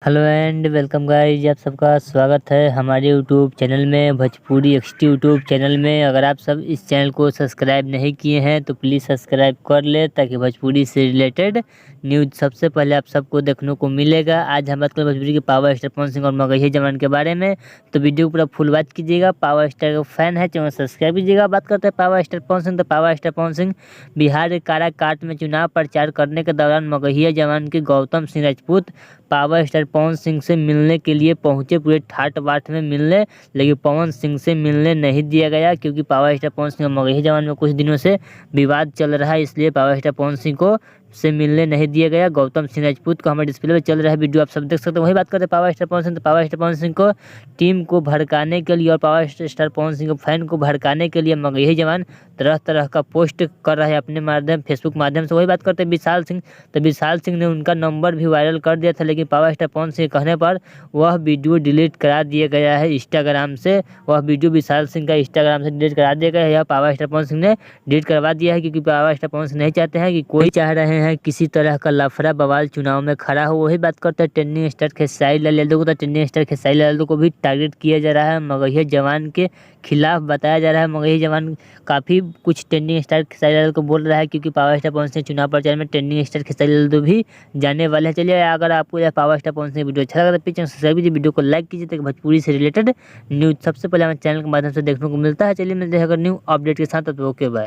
Hello and welcome guys, आप सबका स्वागत है हमारे यूट्यूब चैनल में, भोजपुरी एक्सटी यूट्यूब चैनल में। अगर आप सब इस चैनल को सब्सक्राइब नहीं किए हैं तो प्लीज़ सब्सक्राइब कर ले, ताकि भोजपुरी से रिलेटेड न्यूज़ सबसे पहले आप सबको देखने को मिलेगा। आज हम बात करें भोजपुरी के पावर स्टार पवन सिंह और मगही जवान के बारे में, तो वीडियो पूरा फुल वॉच कीजिएगा। पावर स्टार का फैन है चैनल सब्सक्राइब कीजिएगा। बात करते हैं पावर स्टार पवन सिंह। तो पावर स्टार पवन सिंह बिहार के काराकाट में चुनाव प्रचार करने के दौरान मगहिया जवान के गौतम सिंह राजपूत पावर स्टार पवन सिंह से मिलने के लिए पहुंचे। पूरे ठाट बाट में मिलने, लेकिन पवन सिंह से मिलने नहीं दिया गया, क्योंकि पावर स्टार पवन सिंह और मगही जवान में कुछ दिनों से विवाद चल रहा है, इसलिए पावर स्टार पवन सिंह को से मिलने नहीं दिया गया। गौतम सिंह राजपूत को हमारे डिस्प्ले पे चल रहा है वीडियो, आप सब देख सकते हैं। वही बात करते हैं पावर स्टार पवन सिंह। तो पावर स्टार पवन सिंह को टीम को भड़काने के लिए और पावर स्टार पवन सिंह के फैन को भड़काने के लिए मगही जवान तरह तरह का पोस्ट कर रहा है अपने माध्यम फेसबुक माध्यम से। वही बात करते हैं विशाल सिंह। तो विशाल सिंह ने उनका नंबर भी वायरल कर दिया था, लेकिन पावर स्टार पवन सिंह कहने पर वह वीडियो डिलीट करा दिया गया है इंस्टाग्राम से। वह वीडियो विशाल सिंह का इंस्टाग्राम से डिलीट करा दिया गया है। यह पावर स्टार पवन सिंह ने डिलीट करवा दिया है, क्योंकि पावर स्टार पवन सिंह नहीं चाहते हैं कि कोई चाह रहे हैं किसी तरह का लफड़ा बवाल चुनाव में खड़ा हो। वही बात करते हैं ट्रेंडिंग स्टार खेसारी लाल यादव को। तो ट्रेंडिंग स्टार खेसारी लाल यादव को भी टारगेट किया जा रहा है, मगहिया जवान के खिलाफ बताया जा रहा है। मगही जवान काफ़ी कुछ ट्रेंडिंग स्टार खेसारी लाल को बोल रहा है, क्योंकि पावर स्टार पवन सिंह चुनाव प्रचार में ट्रेंडिंग स्टार खेसारी लाल यादव भी जाने वाले हैं। चलिए, अगर आपको यह power star Pawan Singh video अच्छा लगा तो प्लीज सब्सक्राइब कीजिए, वीडियो को लाइक कीजिए, ताकि भोजपुरी से रिलेटेड न्यूज़ सबसे पहले हमारे चैनल के माध्यम से देखने को मिलता है। चलिए मिलते हैं अगर न्यू अपडेट के साथ, तो ओके बाय।